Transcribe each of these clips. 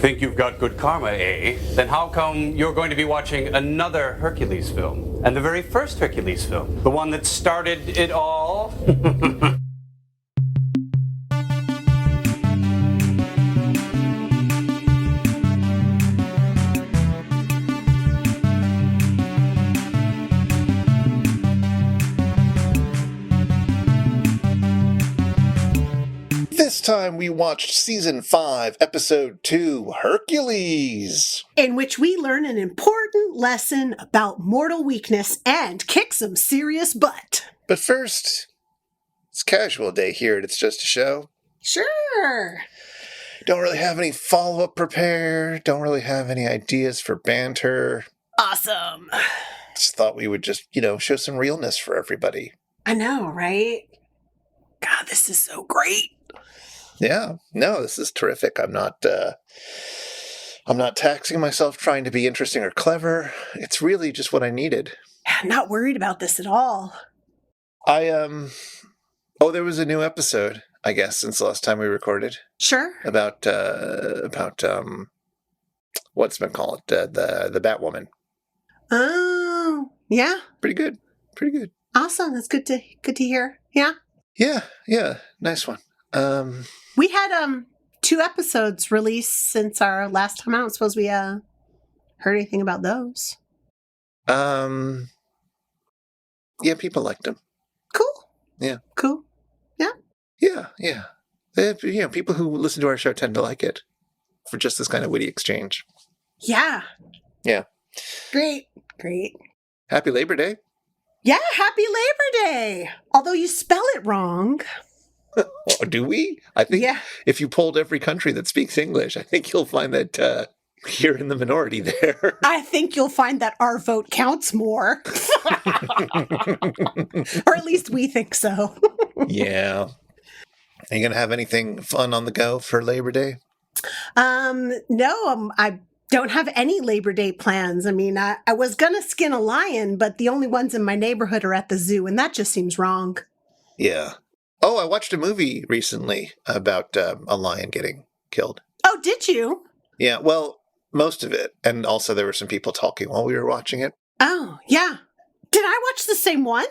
Think you've got good karma, eh? Then how come you're going to be watching another Hercules film? And the very first Hercules film? The one that started it all? This time we watched Season 5, Episode 2, Hercules. In which we learn an important lesson about mortal weakness and kick some serious butt. But first, it's casual day here at It's Just a Show. Sure. Don't really have any follow-up prepared. Don't really have any ideas for banter. Awesome. Just thought we would just, show some realness for everybody. I know, right? God, this is so great. Yeah, no, this is terrific. I'm not taxing myself trying to be interesting or clever. It's really just what I needed. I'm not worried about this at all. There was a new episode, I guess, since the last time we recorded. Sure. About what's been called? The Batwoman. Oh, yeah. Pretty good. Awesome. That's good to hear. Yeah. Yeah. Nice one. We had 2 episodes released since our last time out. I don't suppose we heard anything about those. Yeah, people liked them. Cool. Yeah. Cool. Yeah. Yeah. People who listen to our show tend to like it for just this kind of witty exchange. Yeah. Yeah. Great. Happy Labor Day. Yeah, happy Labor Day. Although you spell it wrong. Oh, do we? I think if you polled every country that speaks English, I think you'll find that you're in the minority there. I think you'll find that our vote counts more. Or at least we think so. Yeah. Are you going to have anything fun on the go for Labor Day? No, I don't have any Labor Day plans. I mean, I was going to skin a lion, but the only ones in my neighborhood are at the zoo, and that just seems wrong. Yeah. Oh, I watched a movie recently about a lion getting killed. Oh, did you? Yeah, well, most of it. And also there were some people talking while we were watching it. Oh, yeah. Did I watch the same one?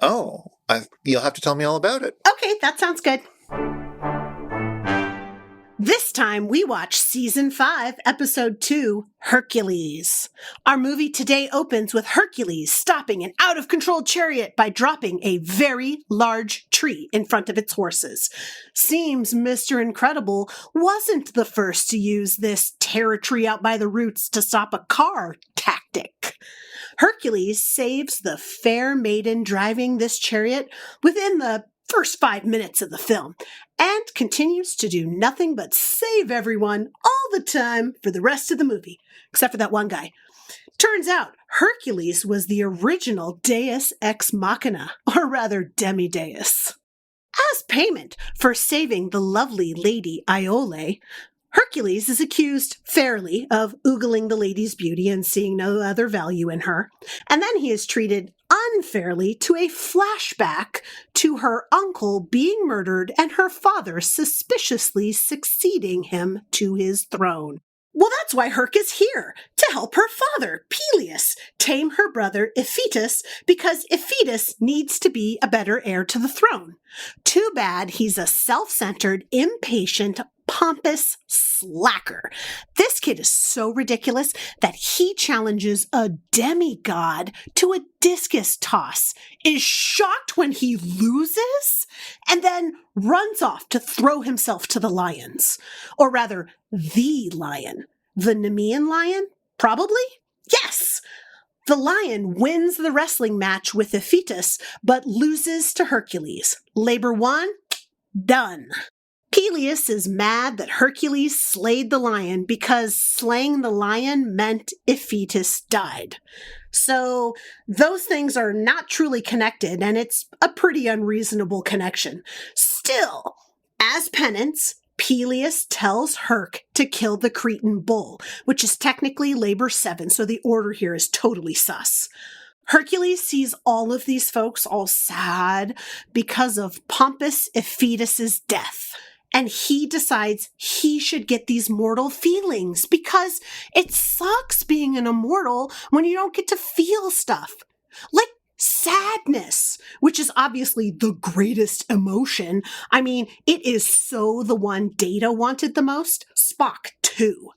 Oh, you'll have to tell me all about it. Okay, that sounds good. This time we watch Season 5, Episode 2, Hercules. Our movie today opens with Hercules stopping an out-of-control chariot by dropping a very large tree in front of its horses. Seems Mr. Incredible wasn't the first to use this tear a tree out by the roots to stop a car tactic. Hercules saves the fair maiden driving this chariot within the first 5 minutes of the film, and continues to do nothing but save everyone all the time for the rest of the movie, except for that one guy. Turns out Hercules was the original Deus Ex Machina, or rather Demi-Deus. As payment for saving the lovely Lady Iole, Hercules is accused fairly of oogling the lady's beauty and seeing no other value in her, and then he is treated unfairly to a flashback to her uncle being murdered and her father suspiciously succeeding him to his throne. Well, that's why Herc is here, to help her father, Peleus, tame her brother Iphitus, because Iphitus needs to be a better heir to the throne. Too bad he's a self-centered, impatient, pompous slacker. This kid is so ridiculous that he challenges a demigod to a discus toss, is shocked when he loses, and then runs off to throw himself to the lions. Or rather, the lion. The Nemean lion? Probably? Yes! The lion wins the wrestling match with Iphitus, but loses to Hercules. Labor won? Done. Peleus is mad that Hercules slayed the lion because slaying the lion meant Iphitus died. So those things are not truly connected, and it's a pretty unreasonable connection. Still, as penance, Peleus tells Herc to kill the Cretan bull, which is technically Labor 7, so the order here is totally sus. Hercules sees all of these folks all sad because of pompous Iphitus's death. and he decides he should get these mortal feelings because it sucks being an immortal when you don't get to feel stuff. Like sadness, which is obviously the greatest emotion. I mean, it is so the one Data wanted the most. Spock, too.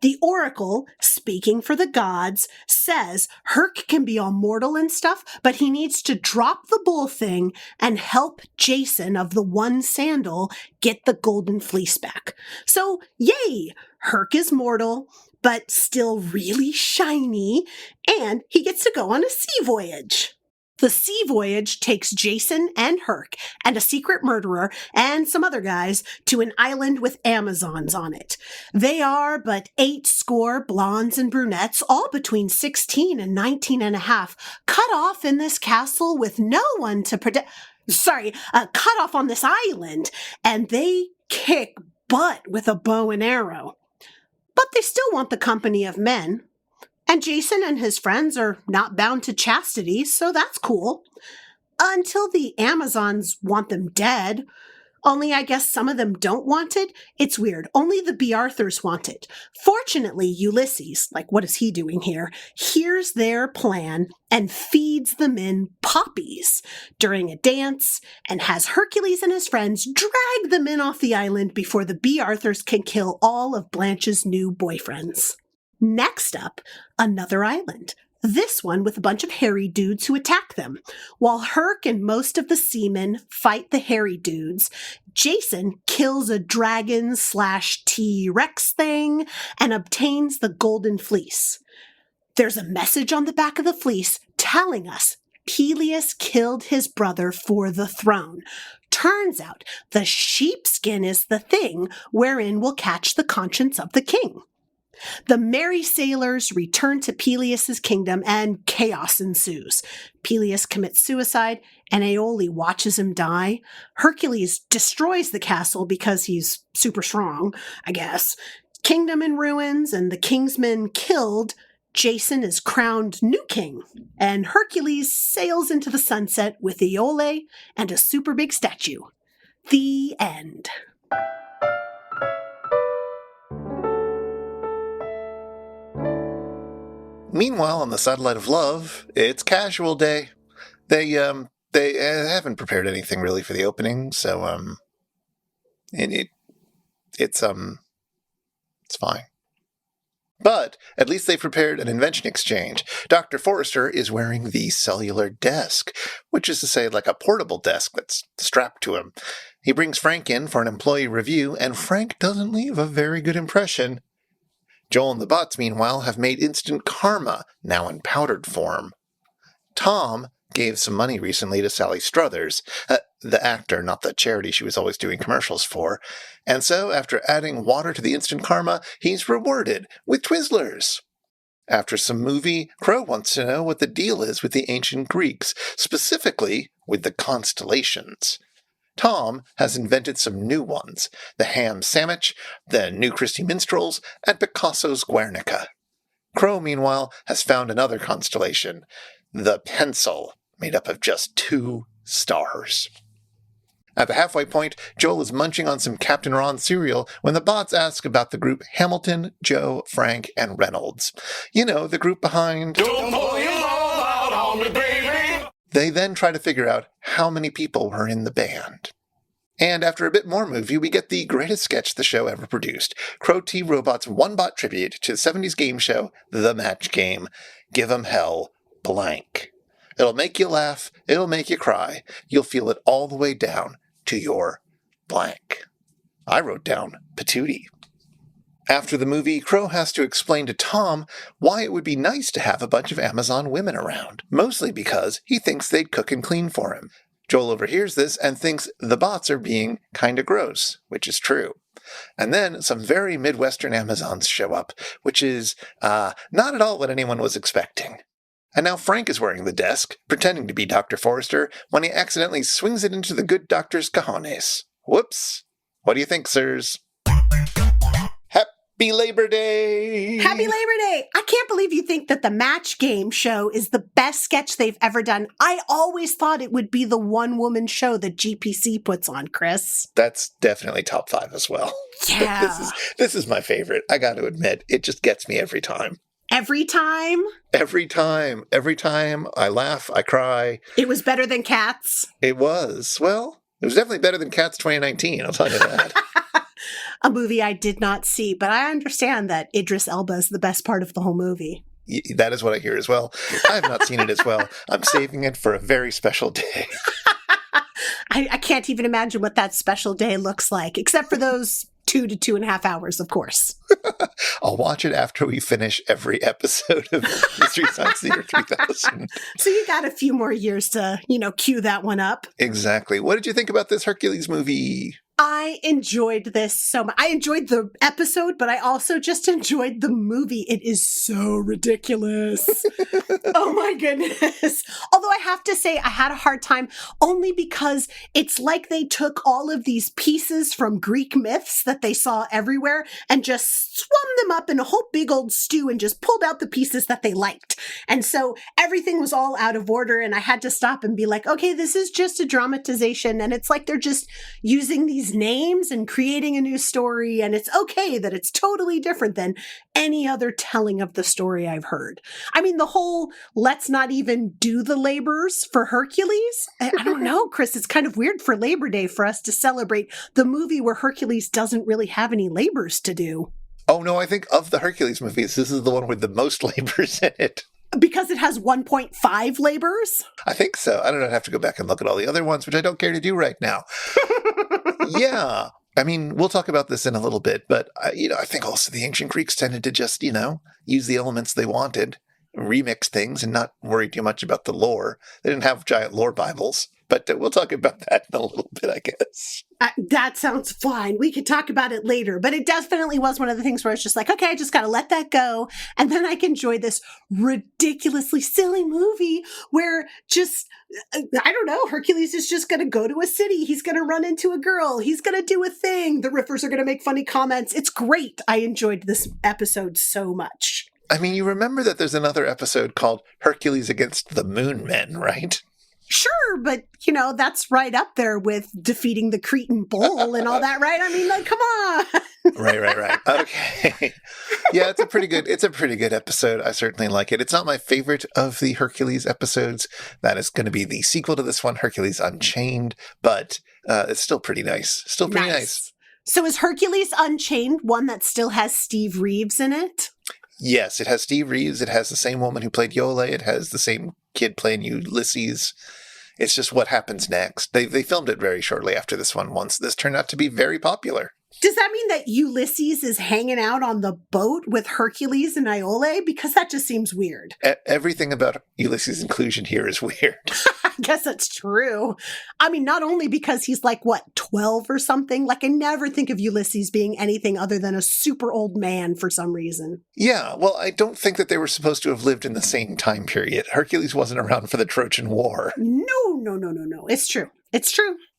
The Oracle, speaking for the gods, says Herc can be all mortal and stuff, but he needs to drop the bull thing and help Jason of the one sandal get the golden fleece back. So, yay! Herc is mortal, but still really shiny, and he gets to go on a sea voyage. The sea voyage takes Jason and Herc and a secret murderer and some other guys to an island with Amazons on it. They are but 80 blondes and brunettes, all between 16 and 19 and a half, cut off in this castle with no one to protect. Cut off on this island, and they kick butt with a bow and arrow. But they still want the company of men. And Jason and his friends are not bound to chastity, so that's cool. Until the Amazons want them dead. Only I guess some of them don't want it. It's weird. Only the B. Arthurs want it. Fortunately, Ulysses, like what is he doing here, hears their plan and feeds the men poppies during a dance and has Hercules and his friends drag the men off the island before the B. Arthurs can kill all of Blanche's new boyfriends. Next up, another island. This one with a bunch of hairy dudes who attack them. While Herc and most of the seamen fight the hairy dudes, Jason kills a dragon/T-Rex thing and obtains the golden fleece. There's a message on the back of the fleece telling us Peleus killed his brother for the throne. Turns out the sheepskin is the thing wherein will catch the conscience of the king. The merry sailors return to Peleus' kingdom and chaos ensues. Peleus commits suicide and Aeole watches him die. Hercules destroys the castle because he's super strong, I guess. Kingdom in ruins and the king's men killed. Jason is crowned new king, and Hercules sails into the sunset with Aeole and a super big statue. The end. Meanwhile, on the satellite of love, it's casual day. They haven't prepared anything really for the opening, so it's fine. But at least they've prepared an invention exchange. Dr. Forrester is wearing the cellular desk, which is to say like a portable desk that's strapped to him. He brings Frank in for an employee review, and Frank doesn't leave a very good impression. Joel and the bots, meanwhile, have made instant karma, now in powdered form. Tom gave some money recently to Sally Struthers, the actor, not the charity she was always doing commercials for, and so, after adding water to the instant karma, he's rewarded with Twizzlers. After some movie, Crow wants to know what the deal is with the ancient Greeks, specifically with the constellations. Tom has invented some new ones, the ham sandwich, the New Christie Minstrels, and Picasso's Guernica. Crow, meanwhile, has found another constellation, the Pencil, made up of just 2 stars. At the halfway point, Joel is munching on some Captain Ron cereal when the bots ask about the group Hamilton, Joe, Frank, and Reynolds. You know, the group behind... Don't pull your love out on me, baby! They then try to figure out how many people were in the band. And after a bit more movie, we get the greatest sketch the show ever produced. Crow T. Robot's one-bot tribute to the 70s game show, The Match Game. Give 'em hell, blank. It'll make you laugh, it'll make you cry. You'll feel it all the way down to your blank. I wrote down patootie. After the movie, Crow has to explain to Tom why it would be nice to have a bunch of Amazon women around, mostly because he thinks they'd cook and clean for him. Joel overhears this and thinks the bots are being kinda gross, which is true. And then some very Midwestern Amazons show up, which is not at all what anyone was expecting. And now Frank is wearing the desk, pretending to be Dr. Forrester, when he accidentally swings it into the good doctor's cojones. Whoops. What do you think, sirs? Happy Labor Day! Happy Labor Day! I can't believe you think that the Match Game show is the best sketch they've ever done. I always thought it would be the one-woman show that GPC puts on, Chris. That's definitely top 5 as well. Yeah. This is my favorite. I got to admit, it just gets me every time. Every time? Every time. Every time I laugh, I cry. It was better than Cats. It was. Well, it was definitely better than Cats 2019, I'll tell you that. A movie I did not see, but I understand that Idris Elba is the best part of the whole movie. That is what I hear as well. I have not seen it as well. I'm saving it for a very special day. I can't even imagine what that special day looks like, except for those 2 to 2.5 hours, of course. I'll watch it after we finish every episode of Mystery Science Theater 3000. So you got a few more years to, cue that one up. Exactly. What did you think about this Hercules movie? I enjoyed this so much. I enjoyed the episode, but I also just enjoyed the movie. It is so ridiculous. Oh my goodness. Although I have to say I had a hard time only because it's like they took all of these pieces from Greek myths that they saw everywhere and just swum them up in a whole big old stew and just pulled out the pieces that they liked. And so everything was all out of order and I had to stop and be like, okay, this is just a dramatization. And it's like they're just using these names and creating a new story, and it's okay that it's totally different than any other telling of the story I've heard. I mean, the whole let's not even do the labors for Hercules. I don't know, Chris, it's kind of weird for Labor Day for us to celebrate the movie where Hercules doesn't really have any labors to do. Oh no, I think of the Hercules movies, this is the one with the most labors in it. Because it has 1.5 labors? I think so. I don't know. I'd have to go back and look at all the other ones, which I don't care to do right now. Yeah. I mean, we'll talk about this in a little bit, but, I think also the ancient Greeks tended to just, use the elements they wanted, remix things, and not worry too much about the lore. They didn't have giant lore Bibles, but we'll talk about that in a little bit, I guess. That sounds fine. We could talk about it later, but it definitely was one of the things where it's just like, okay, I just got to let that go. And then I can enjoy this ridiculously silly movie where just, I don't know, Hercules is just going to go to a city. He's going to run into a girl. He's going to do a thing. The riffers are going to make funny comments. It's great. I enjoyed this episode so much. I mean, you remember that there's another episode called Hercules Against the Moon Men, right? Sure, but, that's right up there with defeating the Cretan bull and all that, right? I mean, come on. Right. Okay. Yeah, it's a pretty good episode. I certainly like it. It's not my favorite of the Hercules episodes. That is going to be the sequel to this one, Hercules Unchained, but it's still pretty nice. Still pretty nice. So is Hercules Unchained one that still has Steve Reeves in it? Yes, it has Steve Reeves. It has the same woman who played Iole. It has the same kid playing Ulysses. It's just what happens next. They filmed it very shortly after this one once this turned out to be very popular. Does that mean that Ulysses is hanging out on the boat with Hercules and Iole? Because that just seems weird. Everything about Ulysses' inclusion here is weird. I guess that's true. I mean, not only because he's 12 or something? I never think of Ulysses being anything other than a super old man for some reason. Yeah, well, I don't think that they were supposed to have lived in the same time period. Hercules wasn't around for the Trojan War. No. It's true.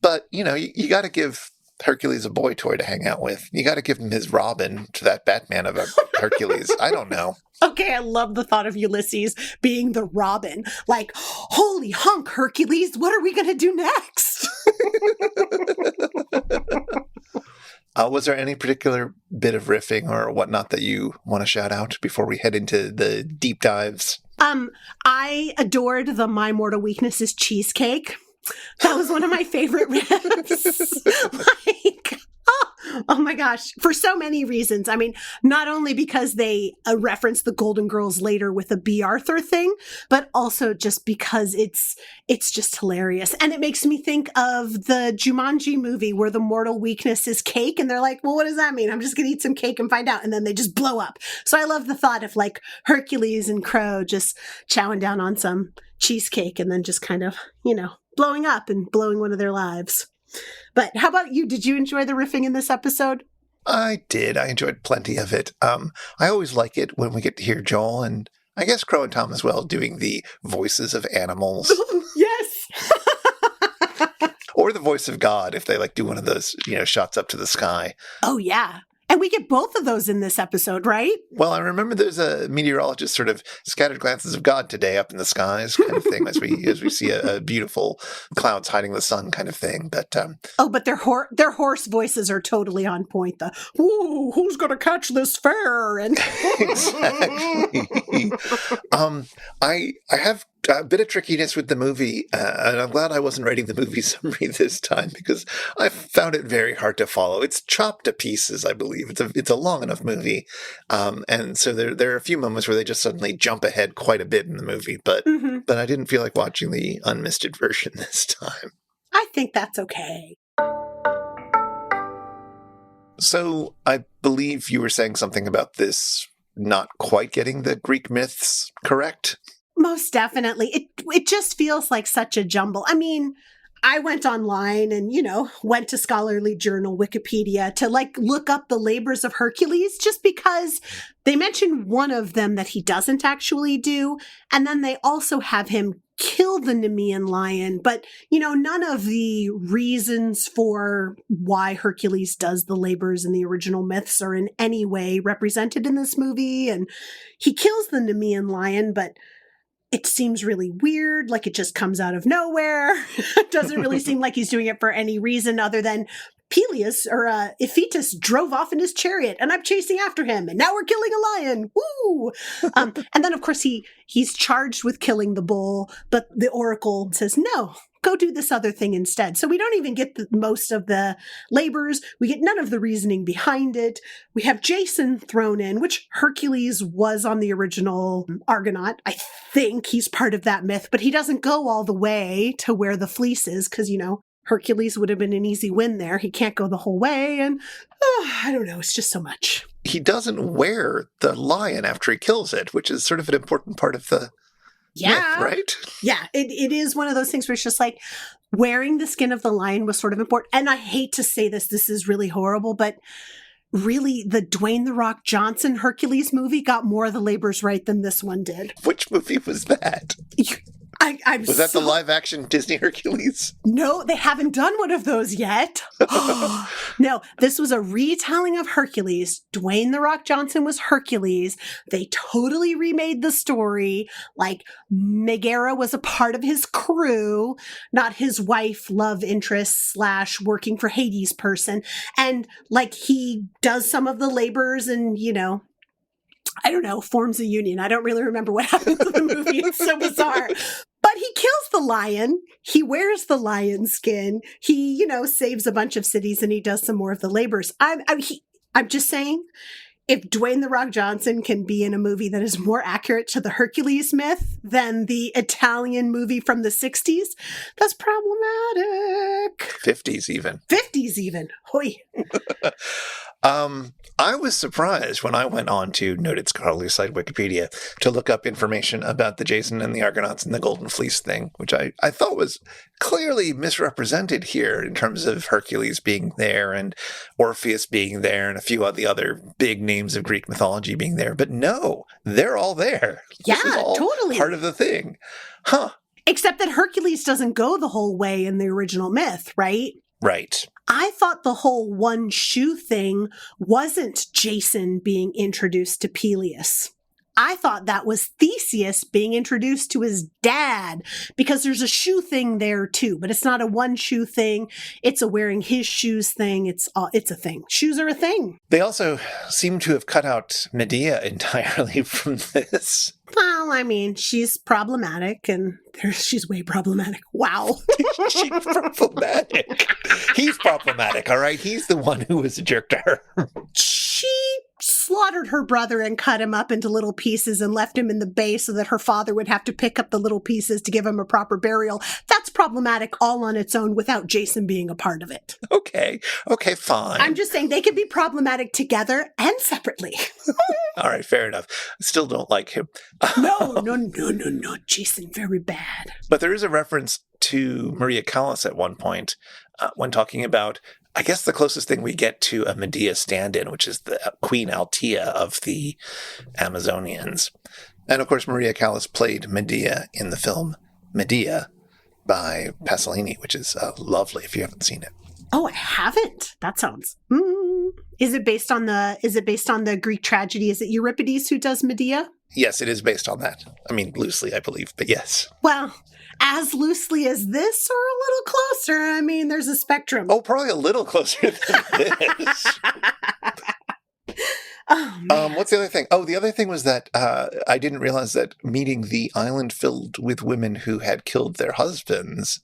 But, you got to give Hercules a boy toy to hang out with. You got to give him his Robin to that Batman of a Hercules. I don't know. Okay, I love the thought of Ulysses being the Robin. Holy hunk, Hercules, what are we going to do next? Was there any particular bit of riffing or whatnot that you want to shout out before we head into the deep dives? I adored the My Mortal Weakness is cheesecake. That was one of my favorite riffs. Oh my gosh, for so many reasons. I mean, not only because they reference the Golden Girls later with a B. Arthur thing, but also just because it's just hilarious. And it makes me think of the Jumanji movie where the mortal weakness is cake. And they're like, well, what does that mean? I'm just going to eat some cake and find out. And then they just blow up. So I love the thought of Hercules and Crow just chowing down on some cheesecake and then just kind of, blowing up and blowing one of their lives. But how about you? Did you enjoy the riffing in this episode? I did. I enjoyed plenty of it. I always like it when we get to hear Joel and I guess Crow and Tom as well doing the voices of animals. Yes. Or the voice of God if they do one of those, shots up to the sky. Oh, yeah. And we get both of those in this episode, right? Well, I remember there's a meteorologist sort of scattered glances of God today up in the skies kind of thing as we see a beautiful clouds hiding the sun kind of thing. But but their hoarse voices are totally on point. The "Ooh, who's going to catch this fare?" And exactly. I have a bit of trickiness with the movie, and I'm glad I wasn't writing the movie summary this time because I found it very hard to follow. It's chopped to pieces, I believe. It's a long enough movie, and so there are a few moments where they just suddenly jump ahead quite a bit in the movie. But I didn't feel like watching the unmisted version this time. I think that's okay. So I believe you were saying something about this not quite getting the Greek myths correct. Most definitely. It just feels like such a jumble. I mean, I went online and, went to scholarly journal Wikipedia to look up the labors of Hercules just because they mention one of them that he doesn't actually do. And then they also have him kill the Nemean lion. But, none of the reasons for why Hercules does the labors in the original myths are in any way represented in this movie. And he kills the Nemean lion, but it seems really weird, like it just comes out of nowhere. It doesn't really seem like he's doing it for any reason other than Peleus or Iphitus drove off in his chariot and I'm chasing after him and now we're killing a lion. Woo! And then, of course, he's charged with killing the bull, but the oracle says, no, go do this other thing instead. So we don't even get most of the labors. We get none of the reasoning behind it. We have Jason thrown in, which Hercules was on the original Argonaut. I think he's part of that myth, but he doesn't go all the way to where the fleece is because, Hercules would have been an easy win there. He can't go the whole way. And I don't know. It's just so much. He doesn't wear the lion after he kills it, which is sort of an important part of the myth, right? Yeah, it is one of those things where it's just like wearing the skin of the lion was sort of important. And I hate to say this is really horrible, but really the Dwayne "The Rock" Johnson Hercules movie got more of the labors right than this one did. Which movie was that? Was that the live-action Disney Hercules? No, they haven't done one of those yet. No, this was a retelling of Hercules. Dwayne "The Rock" Johnson was Hercules. They totally remade the story. Like, Megara was a part of his crew, not his wife, love interest / working for Hades person. And, he does some of the labors and, I don't know, forms a union. I don't really remember what happens in the movie. It's so bizarre. But he kills the lion. He wears the lion skin. He, saves a bunch of cities and he does some more of the labors. I'm just saying, if Dwayne "The Rock" Johnson can be in a movie that is more accurate to the Hercules myth than the Italian movie from the 60s, that's problematic. 50s even. 50s even. Hoi. I was surprised when I went on to noted scholarly site Wikipedia to look up information about the Jason and the Argonauts and the Golden Fleece thing, which I thought was clearly misrepresented here in terms of Hercules being there and Orpheus being there and a few of the other big names of Greek mythology being there. But no, they're all there. Yeah, this is all totally. part of the thing. Huh. Except that Hercules doesn't go the whole way in the original myth, right? Right. I thought the whole one shoe thing wasn't Jason being introduced to Peleus. I thought that was Theseus being introduced to his dad because there's a shoe thing there too, but it's not a one shoe thing. It's a wearing his shoes thing. It's a thing. Shoes are a thing. They also seem to have cut out Medea entirely from this. Well, I mean, she's problematic and she's way problematic. Wow. She's problematic. He's problematic, all right? He's the one who was a jerk to her. She slaughtered her brother and cut him up into little pieces and left him in the bay so that her father would have to pick up the little pieces to give him a proper burial. That's problematic all on its own without Jason being a part of it. Okay, fine. I'm just saying they can be problematic together and separately. All right, fair enough. I still don't like him. No. Jason, very bad. But there is a reference to Maria Callas at one point when talking about, I guess, the closest thing we get to a Medea stand-in, which is the Queen Altea of the Amazonians. And of course, Maria Callas played Medea in the film Medea by Pasolini, which is lovely if you haven't seen it. Oh, I haven't. That sounds... Is it based on the Greek tragedy? Is it Euripides who does Medea? Yes, it is based on that. I mean, loosely, I believe, but yes. Well, as loosely as this or a little closer. I mean, there's a spectrum. Oh, probably a little closer than this. What's the other thing? Oh, the other thing was that I didn't realize that meeting the island filled with women who had killed their husbands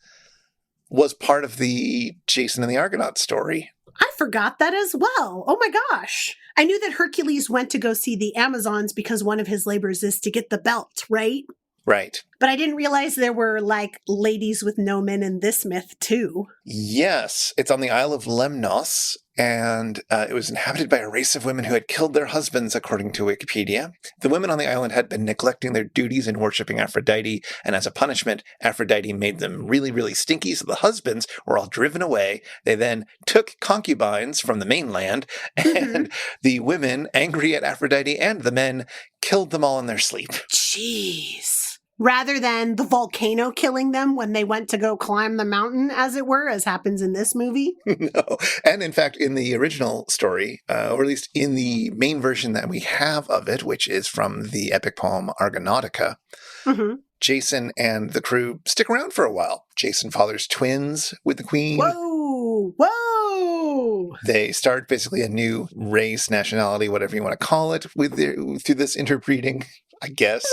was part of the Jason and the Argonaut story. I forgot that as well. Oh my gosh. I knew that Hercules went to go see the Amazons because one of his labors is to get the belt, right? Right. But I didn't realize there were, like, ladies with no men in this myth, too. Yes, it's on the Isle of Lemnos, and it was inhabited by a race of women who had killed their husbands, according to Wikipedia. The women on the island had been neglecting their duties in worshipping Aphrodite, and as a punishment, Aphrodite made them really, really stinky, so the husbands were all driven away. They then took concubines from the mainland, and the women, angry at Aphrodite and the men, killed them all in their sleep. Jeez. Rather than the volcano killing them when they went to go climb the mountain, as it were, as happens in this movie. No. And in fact, in the original story, or at least in the main version that we have of it, which is from the epic poem Argonautica, Jason and the crew stick around for a while. Jason fathers twins with the queen. Whoa! Whoa! They start basically a new race, nationality, whatever you want to call it, through this interbreeding, I guess.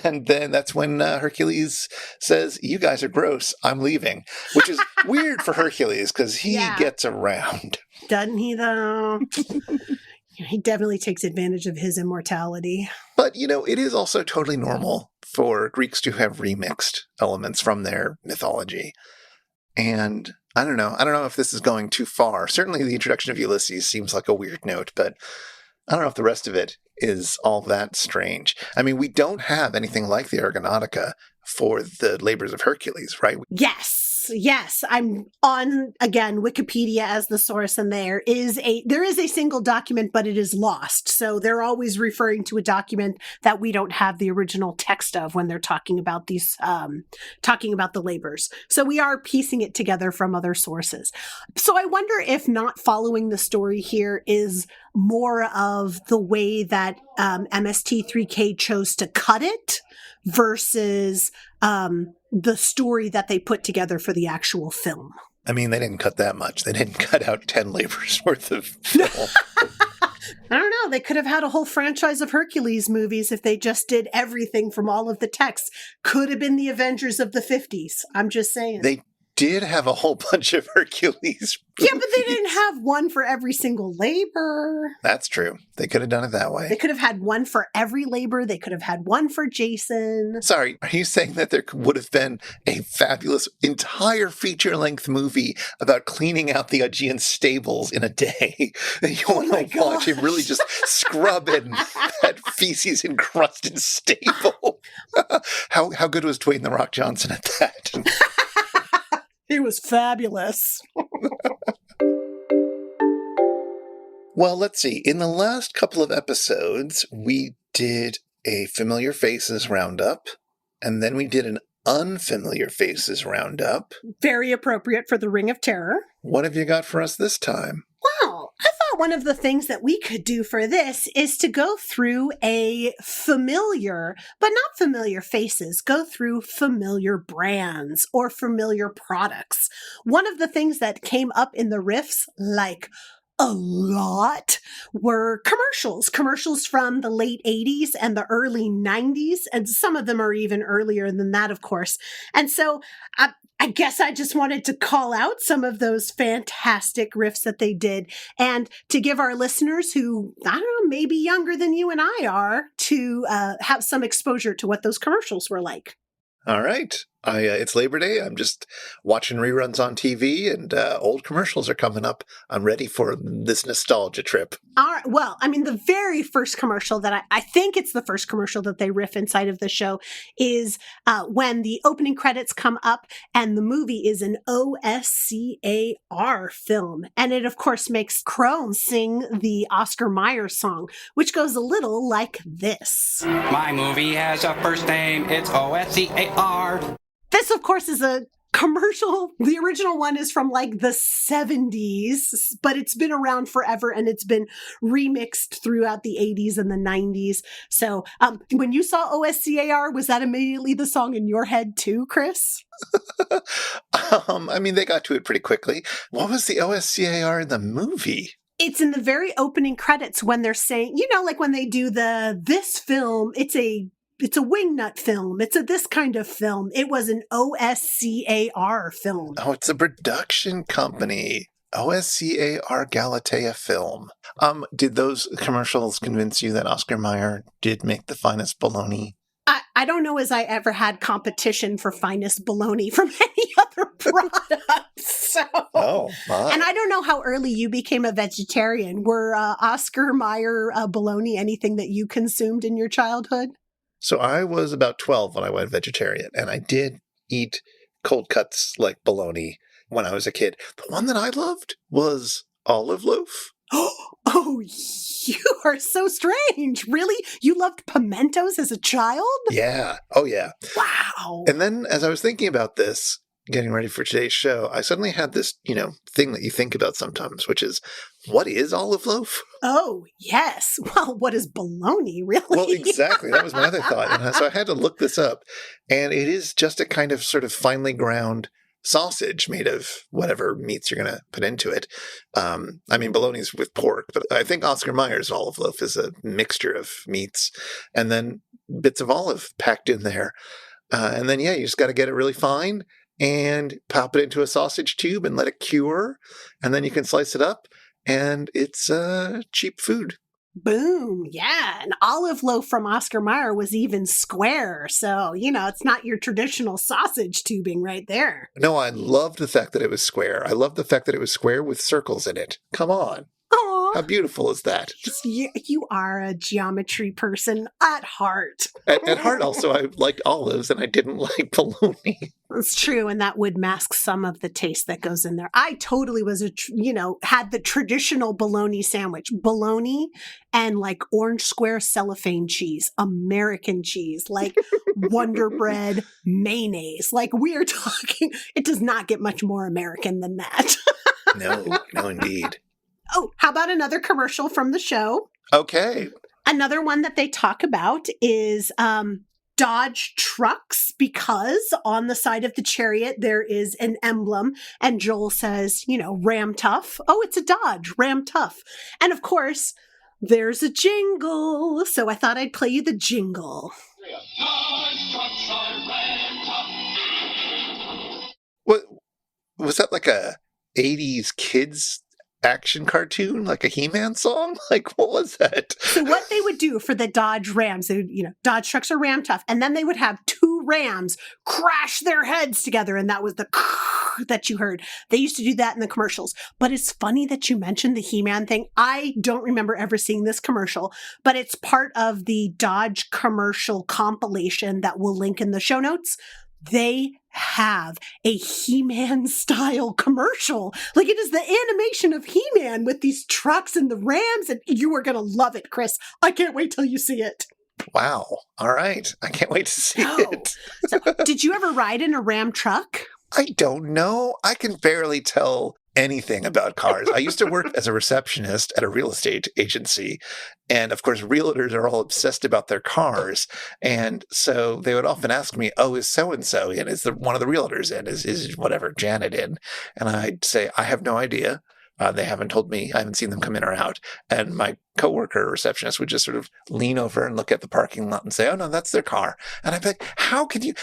And then that's when Hercules says, "You guys are gross. I'm leaving," which is weird for Hercules because he gets around. Doesn't he, though? He definitely takes advantage of his immortality. But, it is also totally normal for Greeks to have remixed elements from their mythology. And I don't know if this is going too far. Certainly the introduction of Ulysses seems like a weird note, but I don't know if the rest of it is all that strange. I mean, we don't have anything like the Argonautica for the labors of Hercules, right? Yes. I'm on, again, Wikipedia as the source, and there is a single document, but it is lost. So they're always referring to a document that we don't have the original text of when they're talking about these, talking about the labors. So we are piecing it together from other sources. So I wonder if not following the story here is more of the way that MST3K chose to cut it versus the story that they put together for the actual film. I mean, they didn't cut that much. They didn't cut out 10 labors worth of film. I don't know. They could have had a whole franchise of Hercules movies if they just did everything from all of the texts. Could have been the Avengers of the 50s. I'm just saying. They did have a whole bunch of Hercules movies. Yeah, but they didn't have one for every single labor. That's true. They could have done it that way. They could have had one for every labor. They could have had one for Jason. Sorry, are you saying that there would have been a fabulous entire feature-length movie about cleaning out the Aegean stables in a day? You want to watch him really just scrub in that feces-encrusted stable. How good was Dwayne "The Rock" Johnson at that? He was fabulous. Well, let's see. In the last couple of episodes, we did a Familiar Faces Roundup, and then we did an Unfamiliar Faces Roundup. Very appropriate for the Ring of Terror. What have you got for us this time? Well, I thought one of the things that we could do for this is to go through a familiar, but not familiar faces, go through familiar brands or familiar products. One of the things that came up in the riffs, like a lot, were commercials from the late 80s and the early 90s, and some of them are even earlier than that, of course. And so I guess I just wanted to call out some of those fantastic riffs that they did, and to give our listeners who, I don't know, maybe younger than you and I are, to have some exposure to what those commercials were like. All right. It's Labor Day. I'm just watching reruns on TV, and old commercials are coming up. I'm ready for this nostalgia trip. All right. Well, I mean, the very first commercial that I think it's the first commercial that they riff inside of the show is when the opening credits come up, and the movie is an OSCAR film. And it, of course, makes Crone sing the Oscar Mayer song, which goes a little like this. My movie has a first name. It's OSCAR. This, of course, is a commercial. The original one is from like the 70s, but it's been around forever and it's been remixed throughout the 80s and the 90s. So when you saw OSCAR, was that immediately the song in your head too, Chris? I mean, they got to it pretty quickly. What was the OSCAR in the movie? It's in the very opening credits when they're saying, you know, like when they do this film, it's a wingnut film. It's a this kind of film. It was an OSCAR film. Oh, it's a production company. OSCAR Galatea Film. Did those commercials convince you that Oscar Mayer did make the finest bologna? I don't know as I ever had competition for finest bologna from any other product. So, oh, my. And I don't know how early you became a vegetarian. Were Oscar Mayer bologna anything that you consumed in your childhood? So I was about 12 when I went vegetarian, and I did eat cold cuts like bologna when I was a kid. The one that I loved was olive loaf. Oh, you are so strange. Really? You loved pimentos as a child? Yeah. Oh, yeah. Wow. And then as I was thinking about this, getting ready for today's show, I suddenly had this, thing that you think about sometimes, which is, what is olive loaf? Oh, yes. Well, what is bologna, really? Well, exactly. That was my other thought. And so I had to look this up. And it is just a kind of sort of finely ground sausage made of whatever meats you're going to put into it. I mean, bologna's with pork, but I think Oscar Mayer's olive loaf is a mixture of meats and then bits of olive packed in there. And then, you just got to get it really fine and pop it into a sausage tube and let it cure. And then you can slice it up and it's cheap food. Boom. Yeah. An olive loaf from Oscar Mayer was even square. So, it's not your traditional sausage tubing right there. No, I loved the fact that it was square. I loved the fact that it was square with circles in it. Come on. Aw. How beautiful is that? You are a geometry person at heart. At heart, also, I liked olives and I didn't like bologna. It's true, and that would mask some of the taste that goes in there. I totally was had the traditional bologna sandwich, bologna and like orange square cellophane cheese, American cheese, like Wonder Bread mayonnaise. Like we are talking, it does not get much more American than that. No, indeed. Oh, how about another commercial from the show? Okay. Another one that they talk about is Dodge trucks, because on the side of the chariot there is an emblem and Joel says, Ram Tough. Oh, it's a Dodge, Ram Tough. And of course, there's a jingle. So I thought I'd play you the jingle. Dodge trucks are Ram Tough. What was that, like a 80s kids action cartoon, like a He-Man song? Like, what was that? So what they would do for the Dodge Rams, they would, Dodge trucks are Ram Tough, and then they would have two Rams crash their heads together, and that was the that you heard. They used to do that in the commercials. But it's funny that you mentioned the He-Man thing. I don't remember ever seeing this commercial, but it's part of the Dodge commercial compilation that we'll link in the show notes. They have a He-Man style commercial. Like it is the animation of He-Man with these trucks and the Rams, and you are going to love it, Chris. I can't wait till you see it. Wow. All right. I can't wait to see it. So, did you ever ride in a Ram truck? I don't know. I can barely tell anything about cars. I used to work as a receptionist at a real estate agency. And of course, realtors are all obsessed about their cars. And so they would often ask me, oh, is so-and-so in? Is one of the realtors in? Is whatever, Janet in? And I'd say, I have no idea. They haven't told me. I haven't seen them come in or out. And my coworker receptionist would just sort of lean over and look at the parking lot and say, oh, no, that's their car. And I'd be like, how can you?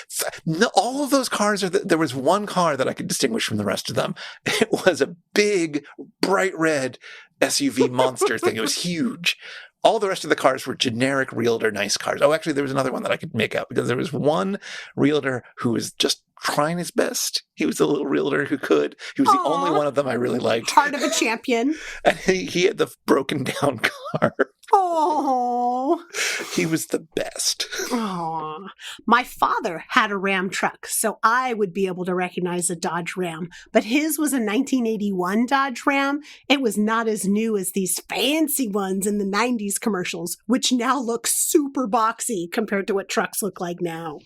No, all of those cars are there was one car that I could distinguish from the rest of them. It was a big, bright red SUV monster thing. It was huge. All the rest of the cars were generic realtor nice cars. Oh, actually, there was another one that I could make out because there was one realtor who was just trying his best. He was the little realtor who could. He was the only one of them I really liked. Heart of a champion. And he had the broken down car. Oh. He was the best. Aw. My father had a Ram truck, so I would be able to recognize a Dodge Ram. But his was a 1981 Dodge Ram. It was not as new as these fancy ones in the 90s commercials, which now look super boxy compared to what trucks look like now.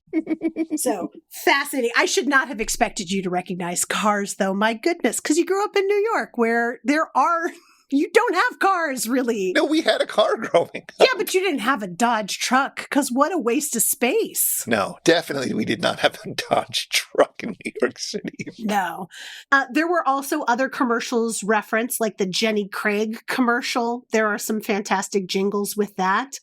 So fascinating. I should not have expected you to recognize cars, though. My goodness, because you grew up in New York where you don't have cars, really. No, we had a car growing up. Yeah, but you didn't have a Dodge truck, because what a waste of space. No, definitely we did not have a Dodge truck in New York City. No. There were also other commercials referenced, like the Jenny Craig commercial. There are some fantastic jingles with that.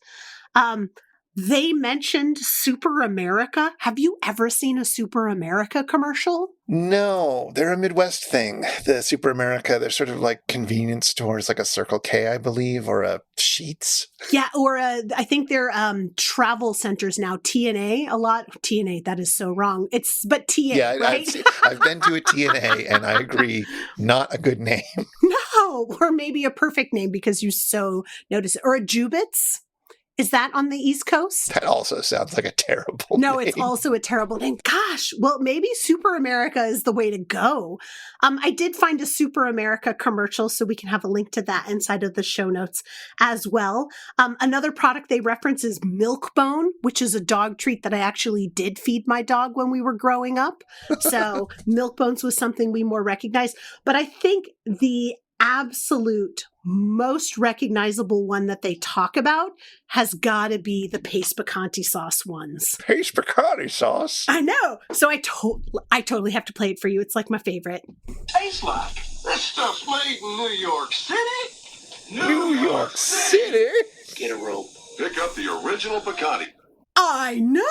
They mentioned Super America. Have you ever seen a Super America commercial? No, they're a Midwest thing. The Super America, they're sort of like convenience stores, like a Circle K, I believe, or a Sheetz. Yeah, or I think they're travel centers now. TNA, a lot. TNA, that is so wrong. But TA, Yeah, right? I've been to a TNA, and I agree, not a good name. No, or maybe a perfect name because you so notice it. Or a Jubitz. Is that on the East Coast? That also sounds like a terrible No, name. it's also a terrible name. Gosh, well, maybe Super America is the way to go. I did find a Super America commercial, so we can have a link to that inside of the show notes as well. Another product they reference is Milk-Bone, which is a dog treat that I actually did feed my dog when we were growing up. So Milk-Bones was something we more recognized. But I think the absolute most recognizable one that they talk about has got to be the paste picante sauce ones. Paste picante sauce? I know. So I totally have to play it for you. It's like my favorite. Tastes like. This stuff's made in New York City. New York City? Get a rope. Pick up the original Picante. I know.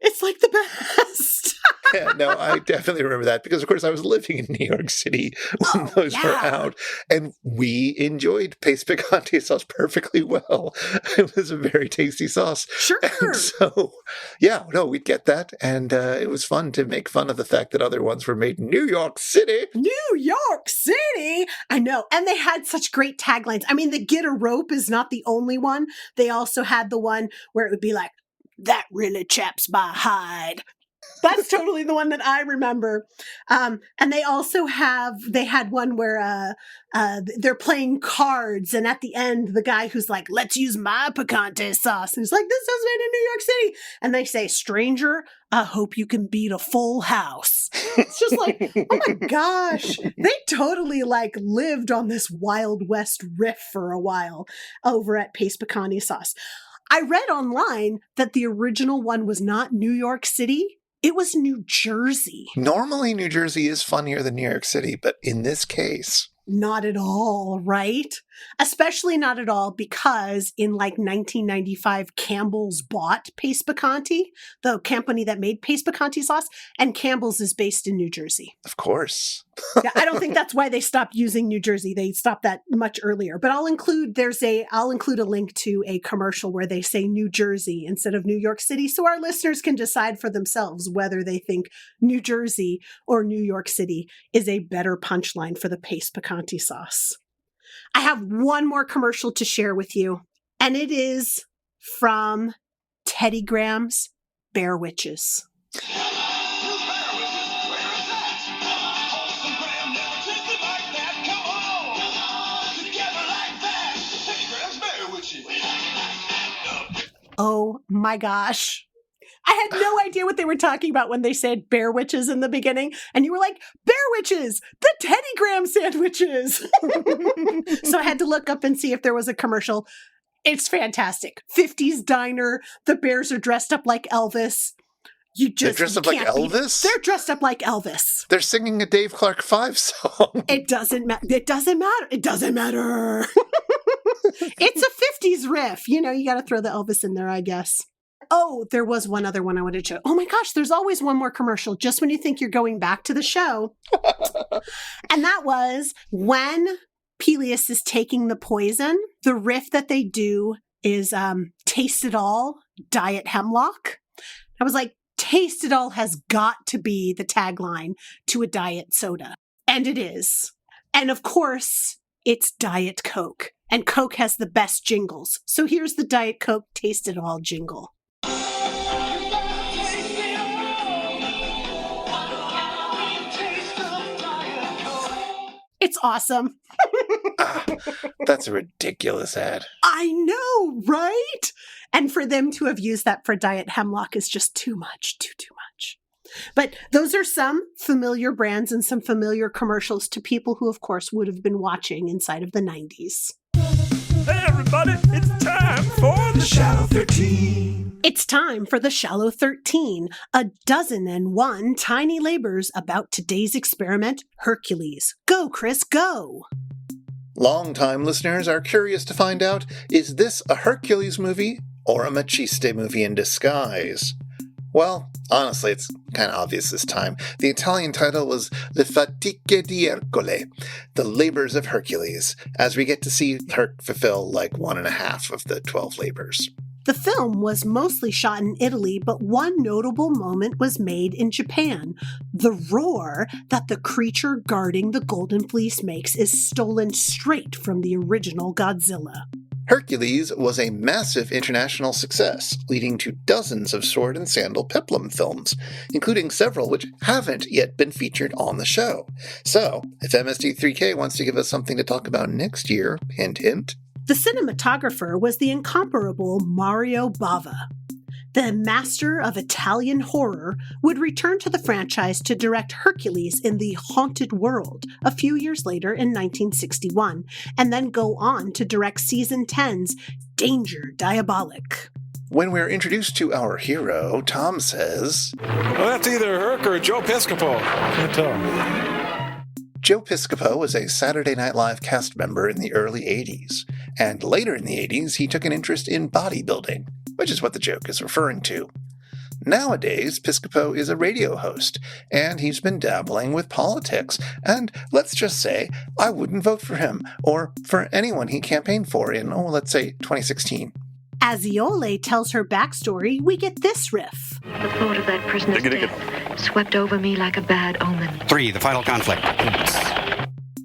It's like the best. Yeah, no, I definitely remember that because, of course, I was living in New York City when those were out, and we enjoyed paste picante sauce perfectly well. It was a very tasty sauce. Sure. And so, yeah, no, we'd get that, and it was fun to make fun of the fact that other ones were made in New York City. New York City! I know. And they had such great taglines. I mean, the Get a Rope is not the only one. They also had the one where it would be like, that really chaps my hide. That's totally the one that I remember. And they also had one where they're playing cards, and at the end, the guy who's like, let's use my picante sauce. And he's like, this is made in New York City. And they say, stranger, I hope you can beat a full house. It's just like, oh my gosh. They totally like lived on this Wild West riff for a while over at Paste Picante Sauce. I read online that the original one was not New York City. It was New Jersey. Normally, New Jersey is funnier than New York City, but in this case... Not at all, right? Especially not at all because in like 1995, Campbell's bought Paste Picante, the company that made Paste Picante sauce, and Campbell's is based in New Jersey. Of course. Yeah, I don't think that's why they stopped using New Jersey. They stopped that much earlier. But I'll include a link to a commercial where they say New Jersey instead of New York City, so our listeners can decide for themselves whether they think New Jersey or New York City is a better punchline for the Paste Picante sauce. I have one more commercial to share with you, and it is from Teddy Graham's Bear Witches. Oh my gosh. I had no idea what they were talking about when they said bear witches in the beginning. And you were like, bear witches, the Teddy Graham sandwiches. So I had to look up and see if there was a commercial. It's fantastic. 50s diner. The bears are dressed up like Elvis. They're dressed up like Elvis? They're dressed up like Elvis. They're singing a Dave Clark 5 song. It doesn't matter. It doesn't matter. It doesn't matter. It's a 50s riff. You know, you got to throw the Elvis in there, I guess. Oh, there was one other one I wanted to show. Oh my gosh, there's always one more commercial just when you think you're going back to the show. And that was when Peleus is taking the poison. The riff that they do is Taste It All, Diet Hemlock. I was like, Taste It All has got to be the tagline to a diet soda. And it is. And of course, it's Diet Coke. And Coke has the best jingles. So here's the Diet Coke Taste It All jingle. It's awesome. That's a ridiculous ad. I know, right? And for them to have used that for Diet Hemlock is just too much, too much. But those are some familiar brands and some familiar commercials to people who, of course, would have been watching inside of the 90s. Hey, everybody, it's time for the Shallow 13. It's time for the Shallow 13, a 1,001 tiny labors about today's experiment, Hercules. Go, Chris, go! Longtime listeners are curious to find out, is this a Hercules movie or a Maciste movie in disguise? Well, honestly, it's kind of obvious this time. The Italian title was Le Fatiche di Ercole, The Labors of Hercules, as we get to see Herc fulfill like 1.5 of the 12 labors. The film was mostly shot in Italy, but one notable moment was made in Japan. The roar that the creature guarding the Golden Fleece makes is stolen straight from the original Godzilla. Hercules was a massive international success, leading to dozens of sword and sandal peplum films, including several which haven't yet been featured on the show. So, if MST3K wants to give us something to talk about next year, hint hint. The cinematographer was the incomparable Mario Bava. The master of Italian horror would return to the franchise to direct Hercules in the Haunted World a few years later in 1961, and then go on to direct Season 10's Danger Diabolic. When we're introduced to our hero, Tom says, Well, that's either Herc or Joe Piscopo. Can't tell. Joe Piscopo was a Saturday Night Live cast member in the early 80s, and later in the 80s he took an interest in bodybuilding, which is what the joke is referring to. Nowadays, Piscopo is a radio host, and he's been dabbling with politics, and let's just say, I wouldn't vote for him, or for anyone he campaigned for in, let's say, 2016. As Iole tells her backstory, we get this riff. The thought of that prisoner's death swept over me like a bad omen. 3, the final conflict.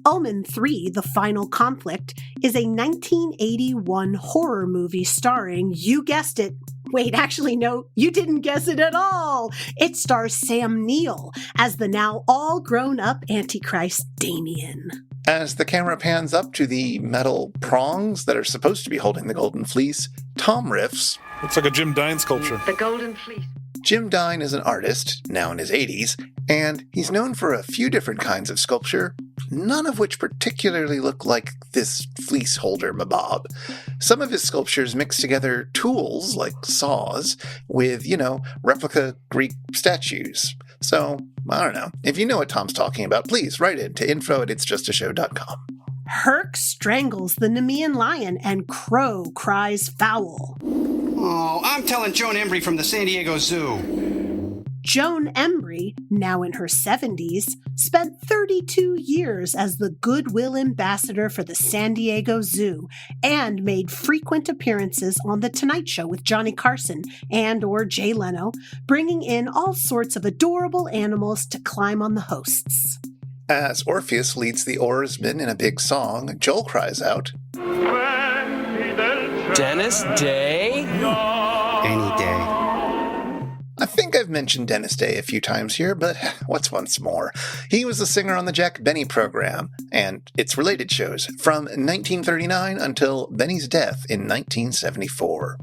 Omen 3, The Final Conflict, is a 1981 horror movie starring, you guessed it, wait, actually, no, you didn't guess it at all. It stars Sam Neill as the now all-grown-up Antichrist Damien. As the camera pans up to the metal prongs that are supposed to be holding the Golden Fleece, Tom riffs, Looks like a Jim Dine sculpture. The Golden Fleece. Jim Dine is an artist, now in his 80s, and he's known for a few different kinds of sculpture, none of which particularly look like this fleece holder mabob. Some of his sculptures mix together tools, like saws, with, replica Greek statues. So, I don't know. If you know what Tom's talking about, please write in to info@itsjustashow.com. Herc strangles the Nemean lion and Crow cries foul. Oh, I'm telling Joan Embry from the San Diego Zoo. Joan Embry, now in her 70s, spent 32 years as the Goodwill Ambassador for the San Diego Zoo and made frequent appearances on The Tonight Show with Johnny Carson and/or Jay Leno, bringing in all sorts of adorable animals to climb on the hosts. As Orpheus leads the oarsmen in a big song, Joel cries out, Dennis Day? Any day. I think I've mentioned Dennis Day a few times here, but what's once more? He was the singer on the Jack Benny program, and its related shows, from 1939 until Benny's death in 1974.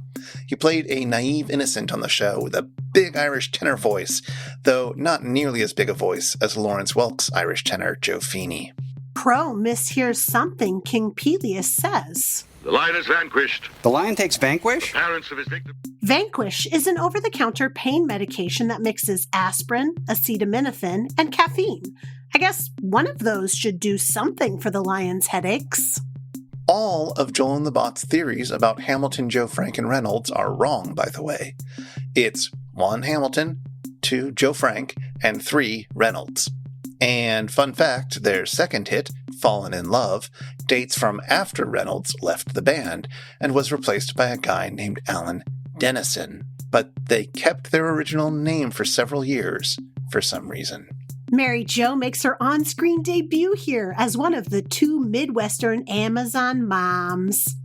He played a naive innocent on the show with a big Irish tenor voice, though not nearly as big a voice as Lawrence Welk's Irish tenor Joe Feeney. Crow mishears something King Peleus says. The lion is vanquished. The lion takes Vanquish? Parents of his victim. Vanquish is an over-the-counter pain medication that mixes aspirin, acetaminophen, and caffeine. I guess one of those should do something for the lion's headaches. All of Joel and the Bot's theories about Hamilton, Joe, Frank, and Reynolds are wrong, by the way. It's 1 Hamilton, 2 Joe Frank, and 3 Reynolds. And fun fact, their second hit, Fallen in Love, dates from after Reynolds left the band and was replaced by a guy named Alan Dennison. But they kept their original name for several years for some reason. Mary Jo makes her on-screen debut here as one of the 2 Midwestern Amazon moms.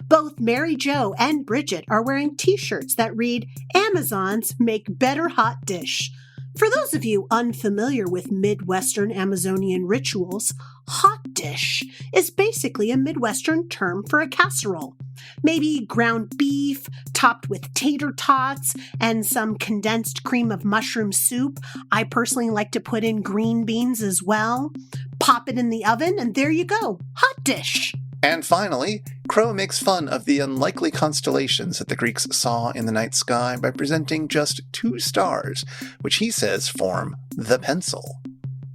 Both Mary Jo and Bridget are wearing t-shirts that read, Amazons make better hot dish. For those of you unfamiliar with Midwestern Amazonian rituals, hot dish is basically a Midwestern term for a casserole. Maybe ground beef, topped with tater tots, and some condensed cream of mushroom soup. I personally like to put in green beans as well. Pop it in the oven, and there you go, hot dish. And finally, Crow makes fun of the unlikely constellations that the Greeks saw in the night sky by presenting just 2 stars, which he says form the pencil.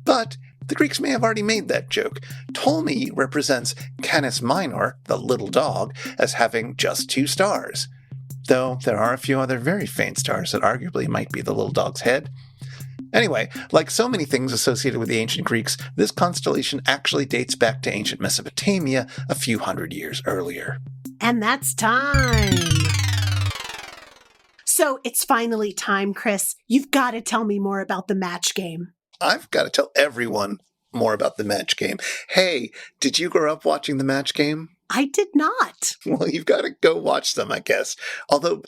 But the Greeks may have already made that joke. Ptolemy represents Canis Minor, the little dog, as having just 2 stars, though there are a few other very faint stars that arguably might be the little dog's head. Anyway, like so many things associated with the ancient Greeks, this constellation actually dates back to ancient Mesopotamia a few hundred years earlier. And that's time. So it's finally time, Chris. You've got to tell me more about the match game. I've got to tell everyone more about the match game. Hey, did you grow up watching the match game? I did not. Well, you've got to go watch them, I guess. Although,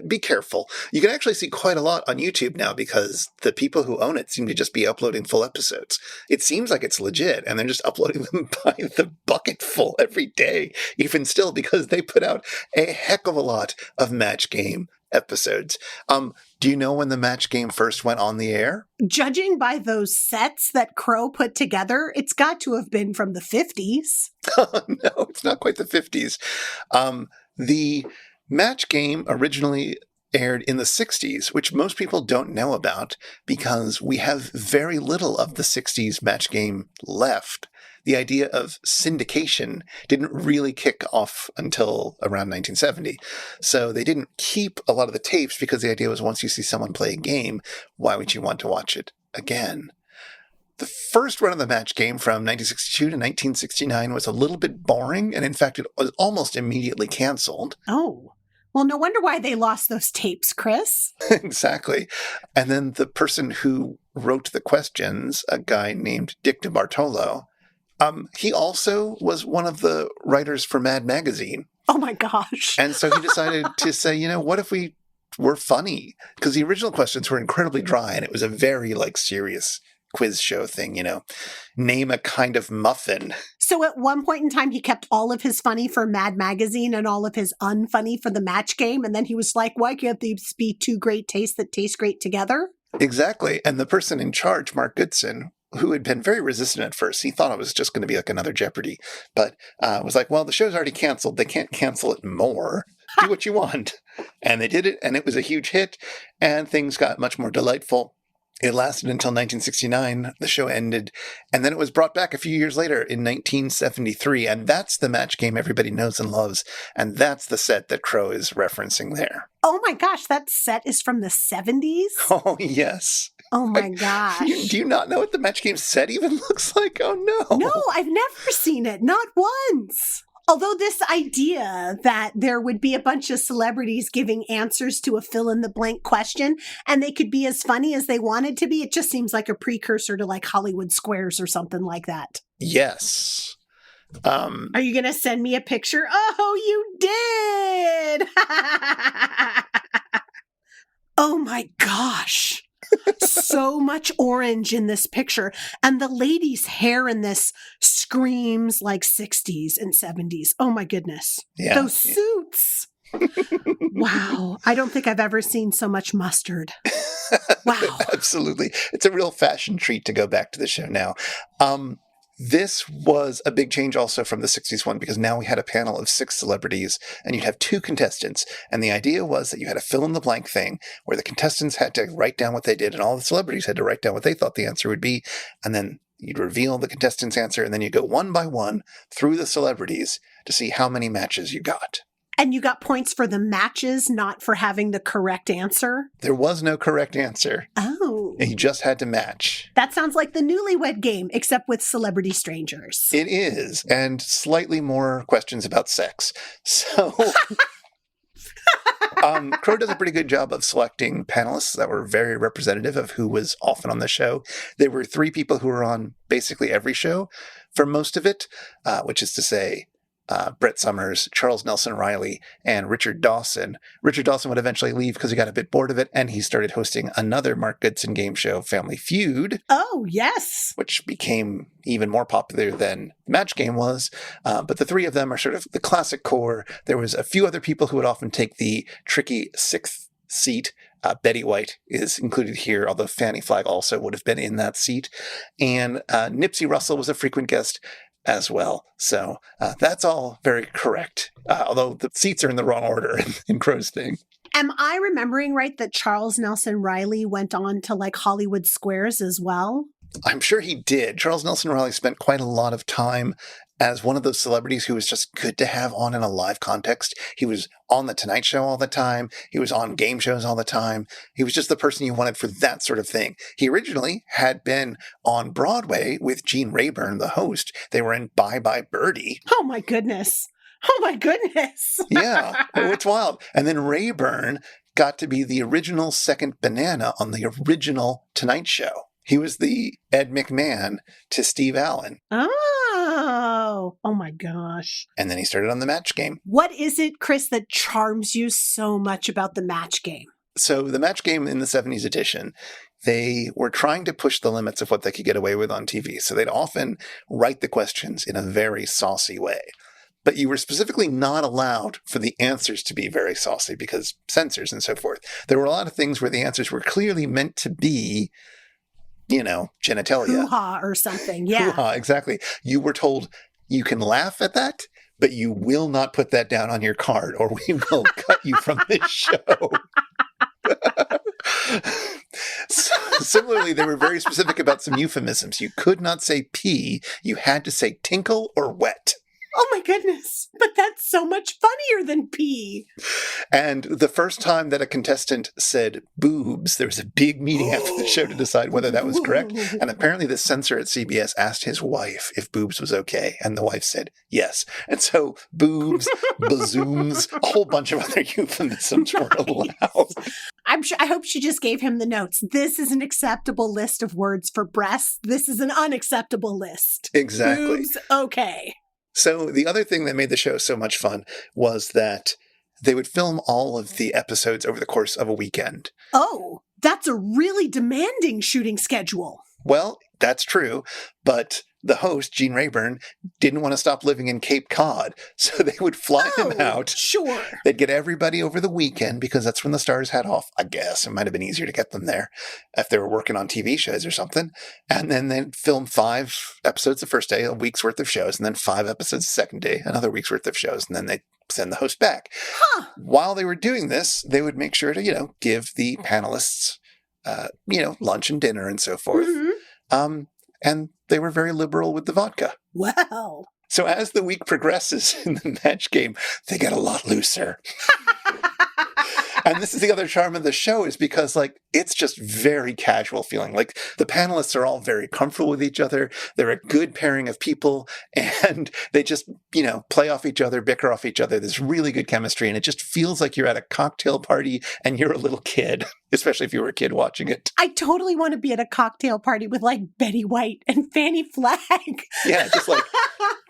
be careful. You can actually see quite a lot on YouTube now because the people who own it seem to just be uploading full episodes. It seems like it's legit, and they're just uploading them by the bucketful every day, even still, because they put out a heck of a lot of match game episodes. Do you know when the match game first went on the air? Judging by those sets that Crow put together, it's got to have been from the 50s. No, it's not quite the 50s. The match game originally aired in the 60s, which most people don't know about because we have very little of the 60s match game left. The idea of syndication didn't really kick off until around 1970. So they didn't keep a lot of the tapes because the idea was once you see someone play a game, why would you want to watch it again? The first run of the match game from 1962 to 1969 was a little bit boring, and in fact, it was almost immediately canceled. Oh. Well, no wonder why they lost those tapes, Chris. Exactly. And then the person who wrote the questions, a guy named Dick DeBartolo, he also was one of the writers for Mad Magazine. Oh my gosh. And so he decided to say, what if we were funny? Because the original questions were incredibly dry, and it was a very, serious quiz show thing, Name a kind of muffin. So at one point in time, he kept all of his funny for Mad Magazine and all of his unfunny for the match game. And then he was like, why can't these be 2 great tastes that taste great together? Exactly. And the person in charge, Mark Goodson, who had been very resistant at first, he thought it was just going to be like another Jeopardy, but was like, well, the show's already canceled. They can't cancel it more. Do what you want. And they did it, and it was a huge hit, and things got much more delightful. It lasted until 1969. The show ended, and then it was brought back a few years later in 1973, and that's the match game everybody knows and loves, and that's the set that Crow is referencing there. Oh my gosh, that set is from the 70s? Oh, yes. Oh my gosh. Do you not know what the match game set even looks like? Oh, no. No, I've never seen it. Not once. Although this idea that there would be a bunch of celebrities giving answers to a fill-in-the-blank question and they could be as funny as they wanted to be, it just seems like a precursor to Hollywood Squares or something like that. Yes. Are you going to send me a picture? Oh, you did! Oh my gosh. So much orange in this picture. And the lady's hair in this screams like 60s and 70s. Oh my goodness. Yeah. Those suits. Wow. I don't think I've ever seen so much mustard. Wow. Absolutely. It's a real fashion treat to go back to the show now. This was a big change also from the 60s one because now we had a panel of 6 celebrities and you'd have 2 contestants. And the idea was that you had a fill-in-the-blank thing where the contestants had to write down what they did and all the celebrities had to write down what they thought the answer would be. And then you'd reveal the contestant's answer and then you go one by one through the celebrities to see how many matches you got. And you got points for the matches, not for having the correct answer? There was no correct answer. Oh. You just had to match. That sounds like the Newlywed Game, except with celebrity strangers. It is, and slightly more questions about sex. So Crow does a pretty good job of selecting panelists that were very representative of who was often on the show. There were 3 people who were on basically every show for most of it, which is to say Brett Summers, Charles Nelson Riley, and Richard Dawson. Richard Dawson would eventually leave because he got a bit bored of it, and he started hosting another Mark Goodson game show, Family Feud. Oh, yes. Which became even more popular than Match Game was. But the three of them are sort of the classic core. There was a few other people who would often take the tricky sixth seat. Betty White is included here, although Fannie Flagg also would have been in that seat. And Nipsey Russell was a frequent guest as well. So that's all very correct, although the seats are in the wrong order in Crow's thing. Am I remembering right that Charles Nelson Riley went on to like Hollywood Squares as well? I'm sure he did. Charles Nelson Riley spent quite a lot of time as one of those celebrities who was just good to have on in a live context. He was on The Tonight Show all the time. He was on game shows all the time. He was just the person you wanted for that sort of thing. He originally had been on Broadway with Gene Rayburn, the host. They were in Bye Bye Birdie. Oh, my goodness. Oh, my goodness. Yeah, it's wild. And then Rayburn got to be the original second banana on the original Tonight Show. He was the Ed McMahon to Steve Allen. Oh my gosh. And then he started on the Match Game. What is it, Chris, that charms you so much about the Match Game? So the Match Game in the 70s edition, they were trying to push the limits of what they could get away with on TV. So they'd often write the questions in a very saucy way. But you were specifically not allowed for the answers to be very saucy because censors and so forth. There were a lot of things where the answers were clearly meant to be, genitalia. Hoo-ha or something, yeah. Hoo-ha, exactly. You were told you can laugh at that, but you will not put that down on your card or we will cut you from this show. Similarly, they were very specific about some euphemisms. You could not say pee. You had to say tinkle or wet. Oh my goodness. But that's so much funnier than pee. And the first time that a contestant said boobs, there was a big meeting after the show to decide whether that was correct. And apparently the censor at CBS asked his wife if boobs was okay. And the wife said yes. And so boobs, bazooms, a whole bunch of other euphemisms were allowed. I hope she just gave him the notes. This is an acceptable list of words for breasts. This is an unacceptable list. Exactly. Boobs, okay. So the other thing that made the show so much fun was that they would film all of the episodes over the course of a weekend. Oh, that's a really demanding shooting schedule. Well, that's true, but the host, Gene Rayburn, didn't want to stop living in Cape Cod, so they would fly him out. Sure. They'd get everybody over the weekend because that's when the stars had off, I guess. It might have been easier to get them there if they were working on TV shows or something. And then they'd film 5 episodes the first day, a week's worth of shows, and then 5 episodes the second day, another week's worth of shows, and then they'd send the host back. Huh. While they were doing this, they would make sure to, give the panelists, lunch and dinner and so forth. Mm-hmm. And they were very liberal with the vodka. Wow. So as the week progresses in the Match Game, they get a lot looser. And this is the other charm of the show is because, it's just very casual feeling. The panelists are all very comfortable with each other. They're a good pairing of people, and they just, play off each other, bicker off each other. There's really good chemistry, and it just feels like you're at a cocktail party and you're a little kid, especially if you were a kid watching it. I totally want to be at a cocktail party with, Betty White and Fannie Flagg. Yeah, just,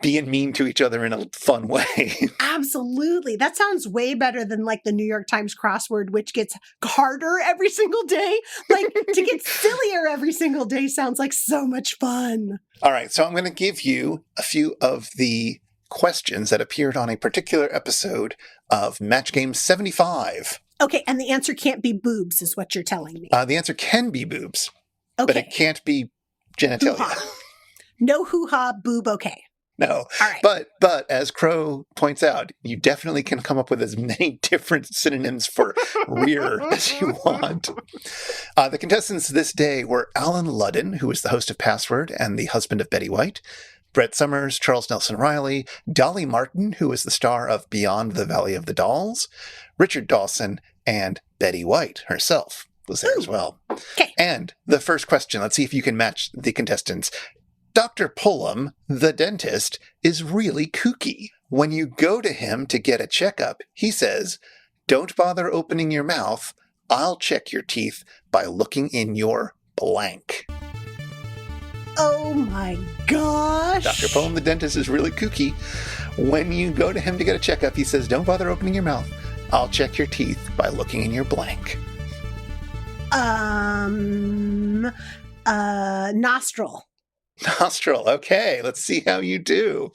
being mean to each other in a fun way. Absolutely. That sounds way better than the New York Times crossword, which gets harder every single day. To get sillier every single day sounds like so much fun. All right. So I'm going to give you a few of the questions that appeared on a particular episode of Match Game 75. Okay. And the answer can't be boobs is what you're telling me. The answer can be boobs, okay. But it can't be genitalia. Hoo-ha. No hoo-ha, boob, okay. No. All right. But as Crow points out, you definitely can come up with as many different synonyms for rear as you want. The contestants this day were Alan Ludden, who was the host of Password and the husband of Betty White, Brett Summers, Charles Nelson Riley, Dolly Martin, who was the star of Beyond the Valley of the Dolls, Richard Dawson, and Betty White herself was there as well. Okay. And the first question, let's see if you can match the contestants. Dr. Pullum, the dentist, is really kooky. When you go to him to get a checkup, he says, "Don't bother opening your mouth. I'll check your teeth by looking in your blank." Oh my gosh. Dr. Poem, the dentist, is really kooky. When you go to him to get a checkup, he says, don't bother opening your mouth. I'll check your teeth by looking in your blank. Nostril. Nostril. Okay, let's see how you do.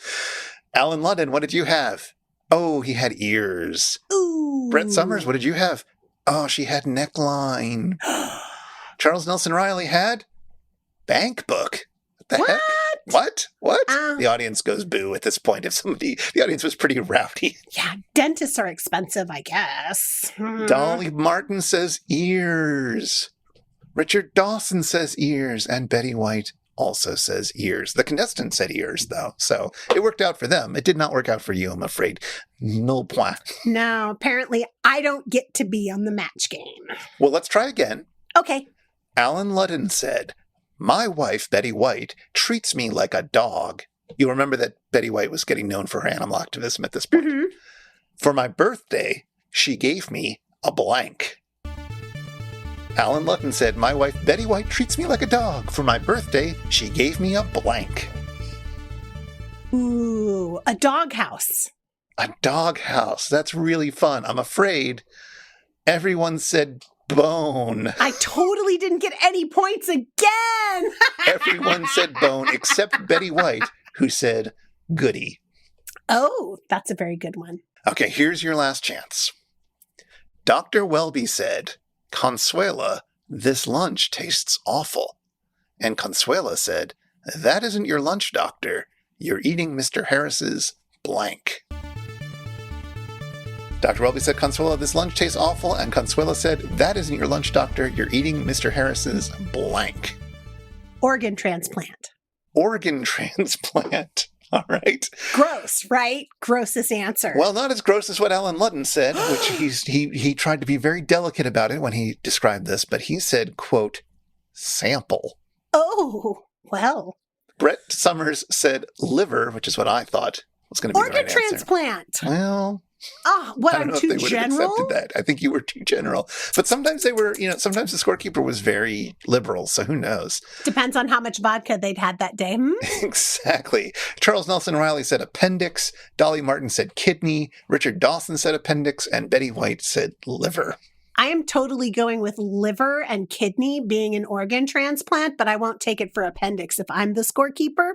Alan Ludden, what did you have? Oh, he had ears. Ooh. Brett Summers, what did you have? Oh, she had neckline. Charles Nelson Riley had bank book. What the heck? What? The audience goes boo at this point. The audience was pretty rowdy. Yeah, dentists are expensive, I guess. Dolly Martin says ears. Richard Dawson says ears. And Betty White also says ears. The contestant said ears, though. So it worked out for them. It did not work out for you, I'm afraid. Null point. No, apparently I don't get to be on the match game. Well, let's try again. Okay. Alan Ludden said, my wife, Betty White, treats me like a dog. You remember that Betty White was getting known for her animal activism at this point. Mm-hmm. For my birthday, she gave me a blank. Alan Ludden said, my wife, Betty White, treats me like a dog. For my birthday, she gave me a blank. Ooh, a doghouse. A doghouse. That's really fun. I'm afraid everyone said bone. I totally didn't get any points again. Everyone said bone except Betty White, who said goody. Oh, that's a very good one. Okay, here's your last chance. Dr. Welby said, Consuela, this lunch tastes awful. And Consuela said, that isn't your lunch, doctor. You're eating Mr. Harris's blank. Dr. Welby said, Consuela, this lunch tastes awful. And Consuela said, that isn't your lunch, doctor. You're eating Mr. Harris's blank. Organ transplant. Organ transplant. All right. Gross, right? Grossest answer. Well, not as gross as what Alan Ludden said, which he tried to be very delicate about it when he described this, but he said, quote, sample. Oh, well. Brett Summers said liver, which is what I thought was going to be organ the right transplant. Answer. Well, oh, what? I don't I'm know too if they would general. have accepted that. I think you were too general. But sometimes they were, sometimes the scorekeeper was very liberal, so who knows? Depends on how much vodka they'd had that day. Exactly. Charles Nelson Riley said appendix. Dolly Martin said kidney. Richard Dawson said appendix. And Betty White said liver. I am totally going with liver and kidney being an organ transplant, but I won't take it for appendix if I'm the scorekeeper.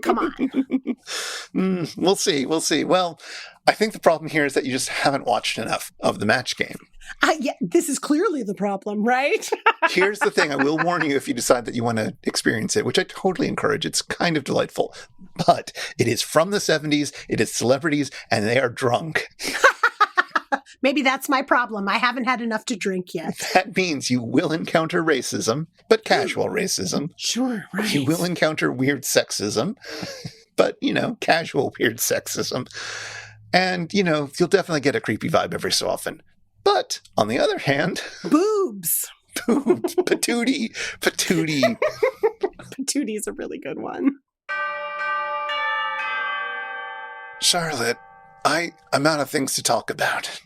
Come on. We'll see. Well, I think the problem here is that you just haven't watched enough of the match game. Yeah, this is clearly the problem, right? Here's the thing. I will warn you if you decide that you want to experience it, which I totally encourage. It's kind of delightful. But it is from the 70s. It is celebrities, and they are drunk. Maybe that's my problem. I haven't had enough to drink yet. That means you will encounter racism, but casual racism. Sure, right. You will encounter weird sexism, but, casual weird sexism. And, you'll definitely get a creepy vibe every so often. But, on the other hand... Boobs. Boobs. Patootie. Patootie's a really good one. Charlotte, I'm out of things to talk about.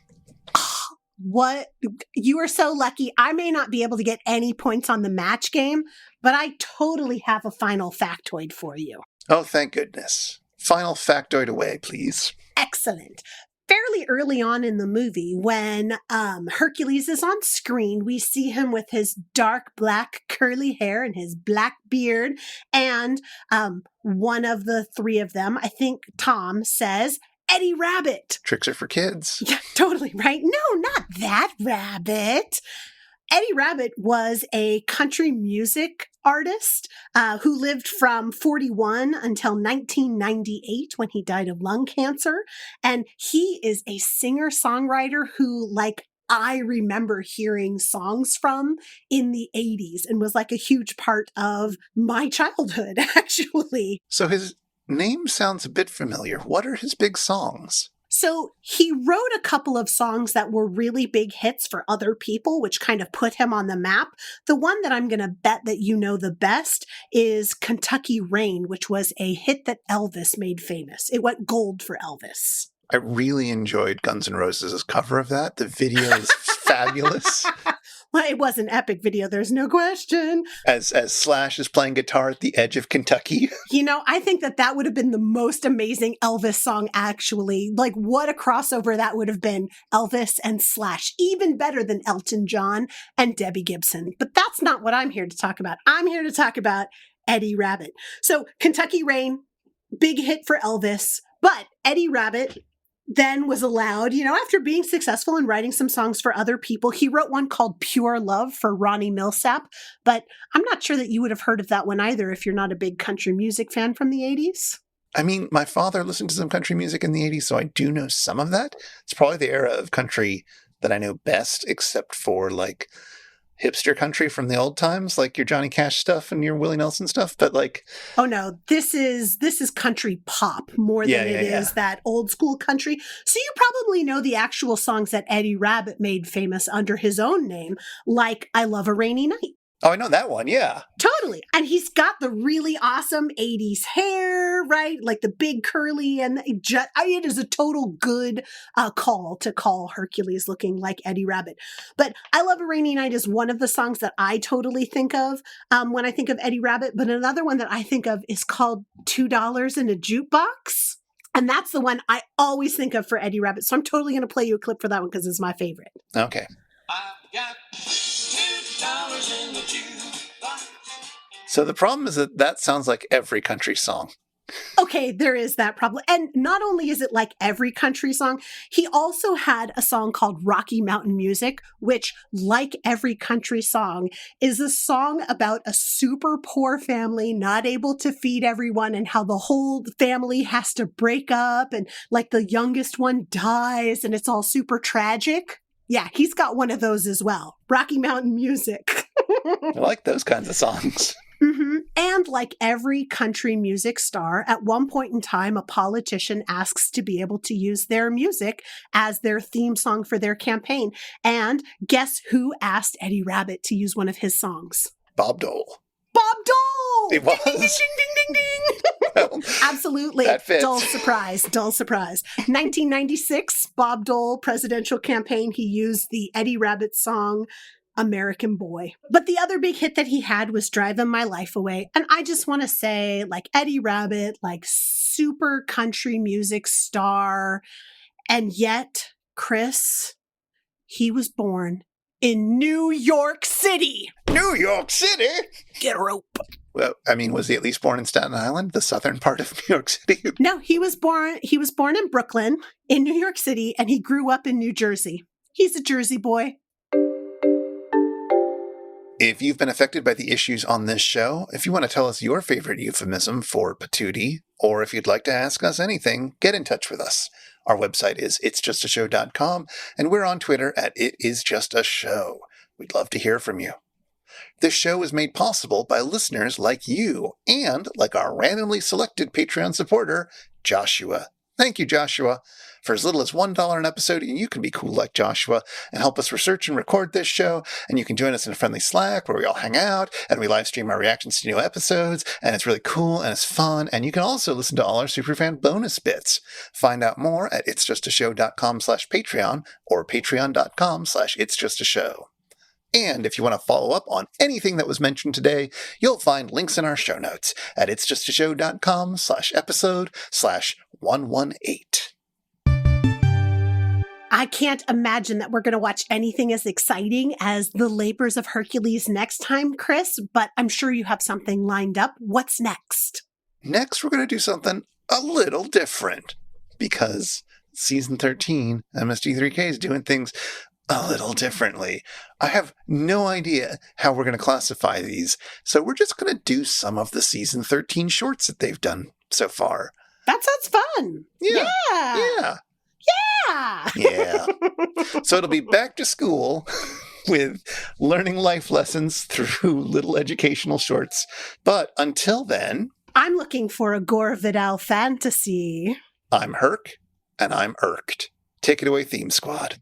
What? You are so lucky. I may not be able to get any points on the match game, but I totally have a final factoid for you. Oh, thank goodness. Final factoid away, please. Excellent. Fairly early on in the movie, when Hercules is on screen, we see him with his dark black curly hair and his black beard. And one of the three of them, I think Tom, says, Eddie Rabbit. Tricks are for kids. Yeah, totally, right? No, not that rabbit. Eddie Rabbit was a country music artist who lived from 41 until 1998 when he died of lung cancer. And he is a singer-songwriter who, I remember hearing songs from in the 80s and was a huge part of my childhood, actually. So his name sounds a bit familiar. What are his big songs? So he wrote a couple of songs that were really big hits for other people, which kind of put him on the map. The one that I'm going to bet that you know the best is Kentucky Rain, which was a hit that Elvis made famous. It went gold for Elvis. I really enjoyed Guns N' Roses' cover of that. The video is fabulous. It was an epic video, there's no question. As Slash is playing guitar at the edge of Kentucky. I think that would have been the most amazing Elvis song, actually. Like, what a crossover that would have been. Elvis and Slash. Even better than Elton John and Debbie Gibson. But that's not what I'm here to talk about. I'm here to talk about Eddie Rabbitt. So, Kentucky Rain, big hit for Elvis. But Eddie Rabbitt then was allowed, after being successful in writing some songs for other people, he wrote one called Pure Love for Ronnie Millsap, but I'm not sure that you would have heard of that one either if you're not a big country music fan from the 80s. I mean, my father listened to some country music in the 80s, so I do know some of that. It's probably the era of country that I know best, except for, like, hipster country from the old times, like your Johnny Cash stuff and your Willie Nelson stuff, but like... Oh no, this is country pop more than it is that old school country. So you probably know the actual songs that Eddie Rabbitt made famous under his own name, like I Love a Rainy Night. Oh, I know that one, yeah. Totally. And he's got the really awesome 80s hair, right? Like the big curly, and it is a total good call to call Hercules looking like Eddie Rabbitt. But I Love a Rainy Night is one of the songs that I totally think of when I think of Eddie Rabbitt. But another one that I think of is called $2 in a Jukebox. And that's the one I always think of for Eddie Rabbitt. So I'm totally going to play you a clip for that one because it's my favorite. Okay. I've got $2 in the jukebox. So the problem is that sounds like every country song. Okay, there is that problem. And not only is it like every country song, he also had a song called Rocky Mountain Music, which, like every country song, is a song about a super poor family not able to feed everyone and how the whole family has to break up and like the youngest one dies and it's all super tragic. Yeah, he's got one of those as well. Rocky Mountain Music. I like those kinds of songs. Mm-hmm. And like every country music star, at one point in time, a politician asks to be able to use their music as their theme song for their campaign. And guess who asked Eddie Rabbitt to use one of his songs? Bob Dole. Bob Dole! It was? Ding, ding, ding, ding, ding, ding. Well, Absolutely. that fits. Dull surprise. 1996, Bob Dole presidential campaign. He used the Eddie Rabbitt song, American Boy. But the other big hit that he had was Driving My Life Away. And I just want to say, like Eddie Rabbitt, like super country music star. And yet, Chris, he was born in New York City. New York City? Get a rope. Well, I mean, was he at least born in Staten Island, the southern part of New York City? No, he was born in Brooklyn, in New York City, and he grew up in New Jersey. He's a Jersey boy. If you've been affected by the issues on this show, if you want to tell us your favorite euphemism for patootie, or if you'd like to ask us anything, get in touch with us. Our website is itsjustashow.com, and we're on Twitter at itisjustashow. We'd love to hear from you. This show is made possible by listeners like you, and like our randomly selected Patreon supporter, Joshua. Thank you, Joshua. For as little as $1 an episode, you can be cool like Joshua and help us research and record this show. And you can join us in a friendly Slack where we all hang out and we live stream our reactions to new episodes. And it's really cool and it's fun. And you can also listen to all our superfan bonus bits. Find out more at itsjustashow.com/Patreon or patreon.com/itsjustashow. And if you want to follow up on anything that was mentioned today, you'll find links in our show notes at itsjustashow.com/episode/118. I can't imagine that we're going to watch anything as exciting as The Labors of Hercules next time, Chris, but I'm sure you have something lined up. What's next? Next, we're going to do something a little different because season 13, MST3K is doing things a little differently. I have no idea how we're going to classify these, so we're just going to do some of the season 13 shorts that they've done so far. That sounds fun. Yeah. Yeah. So it'll be back to school with learning life lessons through little educational shorts. But until then, I'm looking for a Gore Vidal fantasy. I'm Herc, and I'm irked. Take it away, Theme Squad.